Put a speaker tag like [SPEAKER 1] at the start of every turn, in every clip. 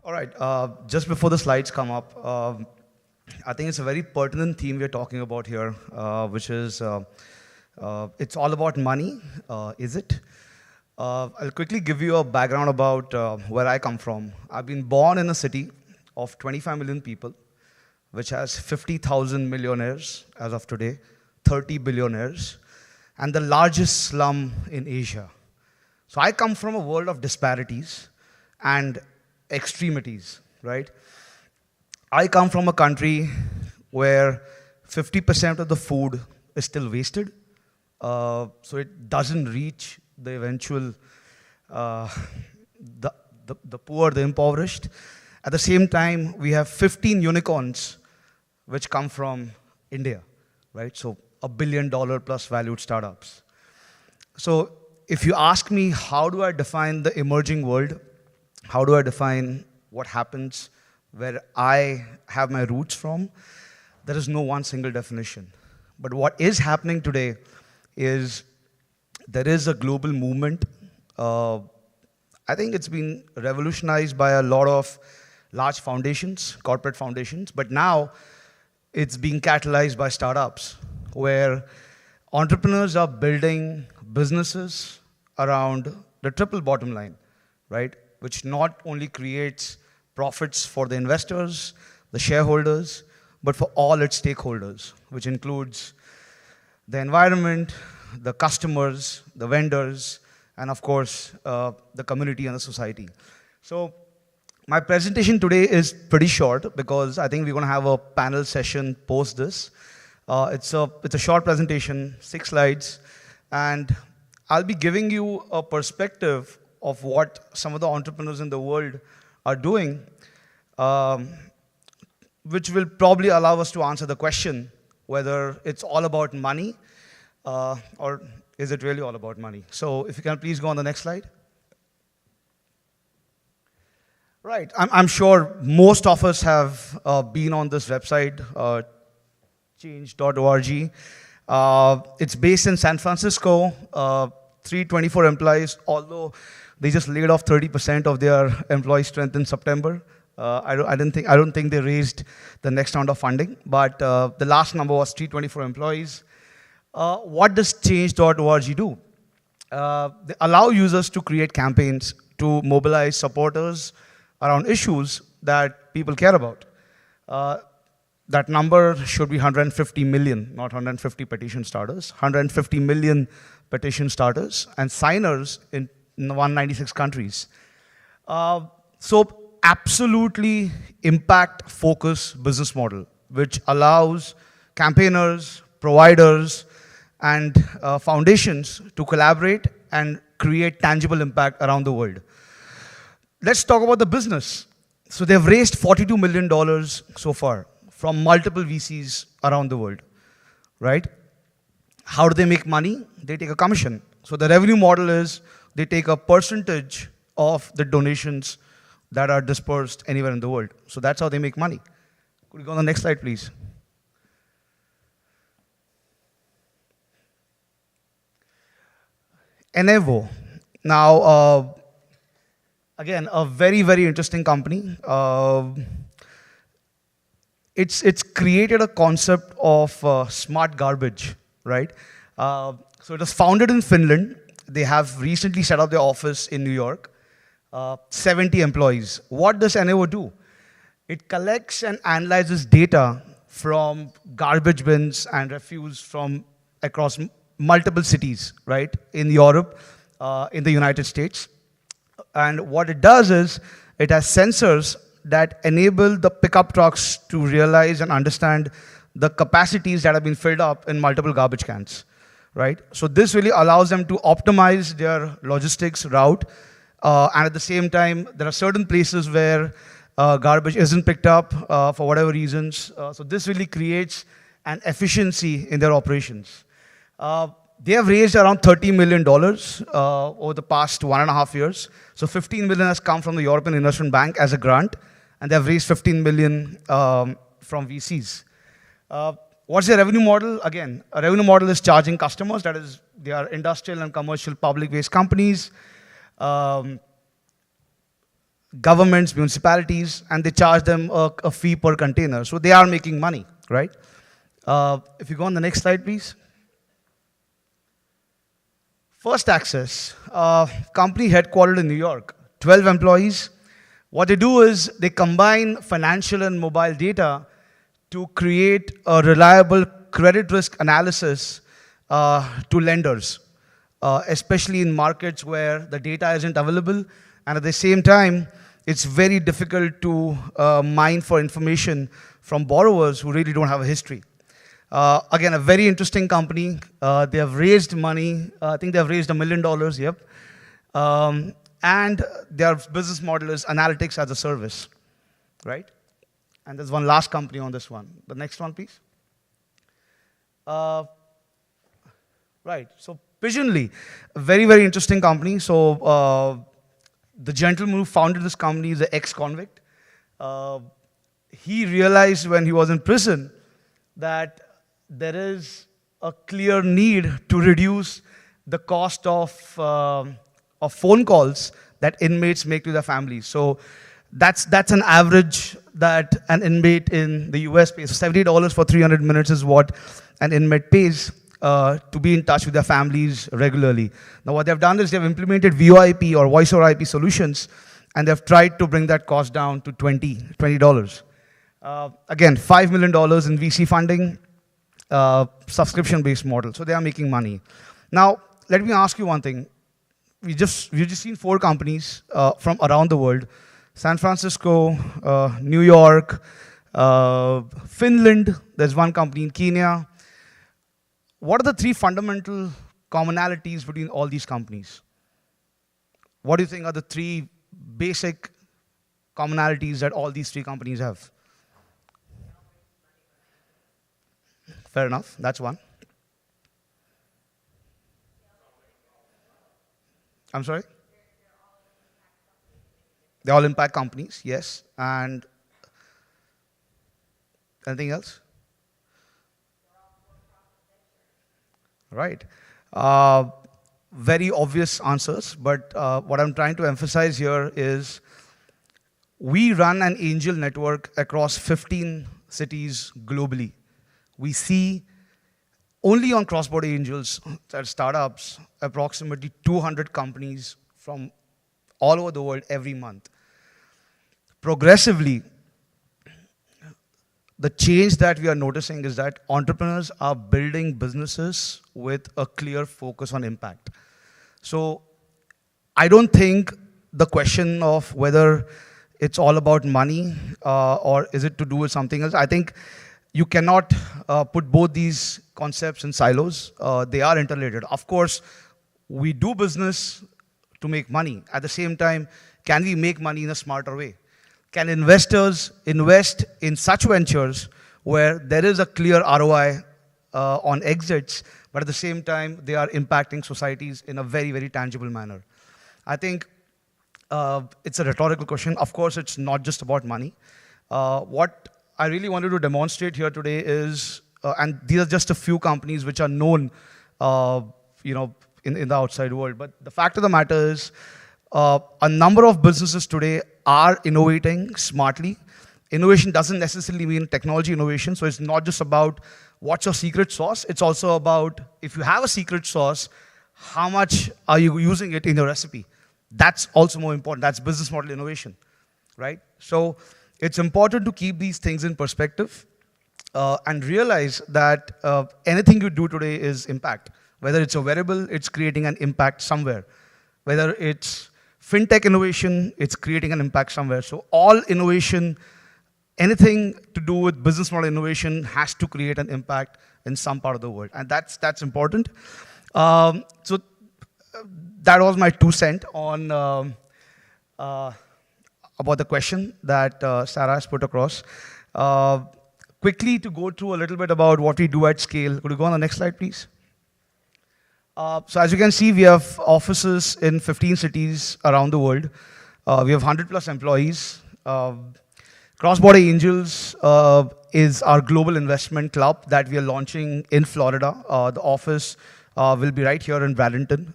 [SPEAKER 1] All right, just before the slides come up, I think it's a very pertinent theme we're talking about here, which is it's all about money, is it? I'll quickly give you a background about where I come from. I've been born in a city of 25 million people, which has 50,000 millionaires as of today, 30 billionaires, and the largest slum in Asia. So I come from a world of disparities and extremities, right? I come from a country where 50% of the food is still wasted, so it doesn't reach the eventual, the poor, the impoverished. At the same time, we have 15 unicorns which come from India, right? So $1 billion plus valued startups. So if you ask me, how do I define the emerging world? How do I define what happens where I have my roots from? There is no one single definition. But what is happening today is there is a global movement. I think it's been revolutionized by a lot of large foundations, corporate foundations, but now it's being catalyzed by startups where entrepreneurs are building businesses around the triple bottom line, right? Which not only creates profits for the investors, the shareholders, but for all its stakeholders, which includes the environment, the customers, the vendors, and of course, the community and the society. So my presentation today is pretty short because I think we're going to have a panel session post this. It's a short presentation, 6 slides, and I'll be giving you a perspective of what some of the entrepreneurs in the world are doing, which will probably allow us to answer the question whether it's all about money or is it really all about money. So if you can please go on the next slide. Right, I'm sure most of us have been on this website, change.org. It's based in San Francisco, 324 employees, although they just laid off 30% of their employee strength in September. I don't think they raised the next round of funding, but the last number was 324 employees. What does change.org do? They allow users to create campaigns to mobilize supporters around issues that people care about. That number should be 150 million, not 150 petition starters, 150 million petition starters and signers in 196 countries. So absolutely impact-focused business model, which allows campaigners, providers, and foundations to collaborate and create tangible impact around the world. Let's talk about the business. So they've raised $42 million so far from multiple VCs around the world, right? How do they make money? They take a commission. So the revenue model is they take a percentage of the donations that are dispersed anywhere in the world. So that's how they make money. Could you go on the next slide, please? Enevo. Now, again, a very, very interesting company. It's created a concept of smart garbage, right? So it was founded in Finland. They have recently set up their office in New York. 70 employees. What does Enevo do? It collects and analyzes data from garbage bins and refuse from across multiple cities, right? In Europe, in the United States. And what it does is, it has sensors that enable the pickup trucks to realize and understand the capacities that have been filled up in multiple garbage cans, right? So this really allows them to optimize their logistics route. And at the same time, there are certain places where garbage isn't picked up for whatever reasons. So this really creates an efficiency in their operations. They have raised around $30 million over the past 1.5 years. So 15 million has come from the European Investment Bank as a grant, and they have raised 15 million from VCs. What's their revenue model? Again, a revenue model is charging customers. That is, they are industrial and commercial public-based companies. governments, municipalities, and they charge them a fee per container. So they are making money, right? If you go on the next slide, please. First Access, company headquartered in New York, 12 employees. What they do is they combine financial and mobile data to create a reliable credit risk analysis to lenders, especially in markets where the data isn't available, and at the same time, it's very difficult to mine for information from borrowers who really don't have a history. Again, a very interesting company. They have raised money. I think they have raised $1 million, yep. And their business model is analytics as a service, right? And there's one last company on this one. The next one, please. Right, so Pigeonly, a very, very interesting company. So the gentleman who founded this company is an ex-convict. He realized when he was in prison that there is a clear need to reduce the cost of phone calls that inmates make to their families. So that's an average that an inmate in the US pays. $70 for 300 minutes is what an inmate pays to be in touch with their families regularly. Now what they've done is they've implemented VoIP or voice over IP solutions, and they've tried to bring that cost down to $20. Again, $5 million in VC funding, subscription-based model. So they are making money. Now, let me ask you one thing. We've just seen 4 companies from around the world: San Francisco, New York, Finland. There's one company in Kenya. What are the 3 fundamental commonalities between all these companies? What do you think are the 3 basic commonalities that all these 3 companies have? Fair enough, that's one. I'm sorry? They all impact companies, yes. And anything else? Right. Very obvious answers, but what I'm trying to emphasize here is we run an angel network across 15 cities globally. We see only on cross-border angels at startups, approximately 200 companies from all over the world every month. Progressively, the change that we are noticing is that entrepreneurs are building businesses with a clear focus on impact. So I don't think the question of whether it's all about money or is it to do with something else, I think you cannot put both these concepts in silos. They are interrelated. Of course, we do business to make money. At the same time, can we make money in a smarter way? Can investors invest in such ventures where there is a clear ROI on exits, but at the same time, they are impacting societies in a very, very tangible manner? I think it's a rhetorical question. Of course, it's not just about money. What I really wanted to demonstrate here today is, and these are just a few companies which are known in the outside world, but the fact of the matter is, a number of businesses today are innovating smartly. Innovation doesn't necessarily mean technology innovation, so it's not just about what's your secret sauce, it's also about, if you have a secret sauce, how much are you using it in your recipe? That's also more important. That's business model innovation, right? So it's important to keep these things in perspective and realize that anything you do today is impact. Whether it's a wearable, it's creating an impact somewhere. Whether it's fintech innovation, it's creating an impact somewhere. So all innovation, anything to do with business model innovation has to create an impact in some part of the world. And that's important. So that was my 2 cents on about the question that Sarah has put across. Quickly to go through a little bit about what we do at Scaale. Could you go on the next slide, please? So as you can see, we have offices in 15 cities around the world. We have 100+ employees. Cross-Border Angels is our global investment club that we are launching in Florida. The office will be right here in Bradenton.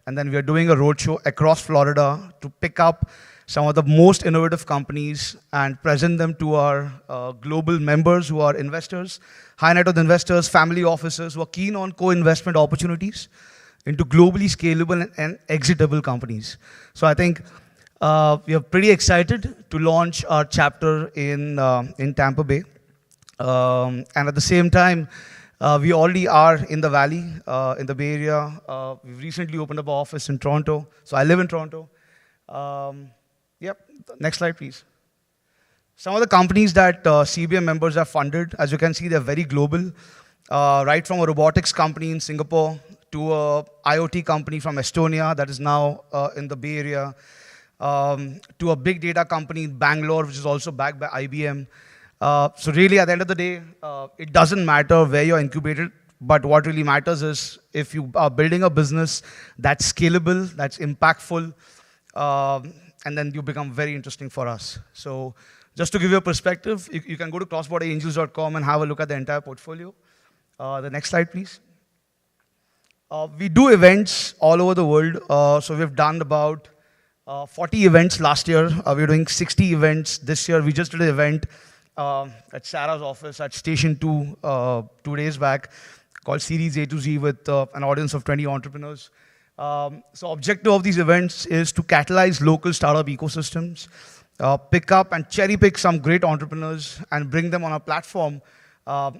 [SPEAKER 1] And then we are doing a roadshow across Florida to pick up some of the most innovative companies and present them to our global members who are investors, high net worth investors, family offices who are keen on co-investment opportunities into globally scalable and exitable companies. So I think we are pretty excited to launch our chapter in Tampa Bay. And at the same time, we already are in the Valley, in the Bay Area. We've recently opened up an office in Toronto. So I live in Toronto. Yep, next slide, please. Some of the companies that CBM members have funded, as you can see, they're very global. Right from a robotics company in Singapore to a IoT company from Estonia that is now in the Bay Area, to a big data company in Bangalore, which is also backed by IBM. So really, at the end of the day, it doesn't matter where you're incubated, but what really matters is if you are building a business that's scalable, that's impactful, and then you become very interesting for us. So just to give you a perspective, you can go to crossborderangels.com and have a look at the entire portfolio. The next slide, please. We do events all over the world. So we've done about 40 events last year. We're doing 60 events this year. We just did an event at Sarah's office at Station 2 2 days back called Series A to Z with an audience of 20 entrepreneurs. So objective of these events is to catalyze local startup ecosystems, pick up and cherry pick some great entrepreneurs and bring them on a platform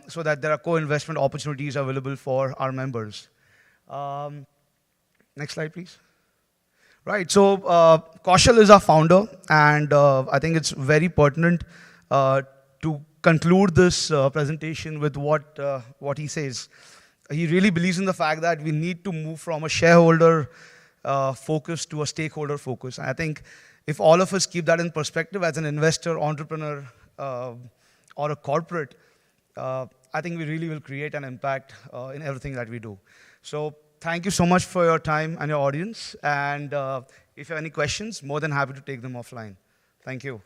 [SPEAKER 1] so that there are co-investment opportunities available for our members. Next slide, please. Right, so Kaushal is our founder, and I think it's very pertinent to conclude this presentation with what he says. He really believes in the fact that we need to move from a shareholder focus to a stakeholder focus. And I think if all of us keep that in perspective as an investor, entrepreneur, or a corporate, I think we really will create an impact in everything that we do. So thank you so much for your time and your audience. And if you have any questions, more than happy to take them offline. Thank you.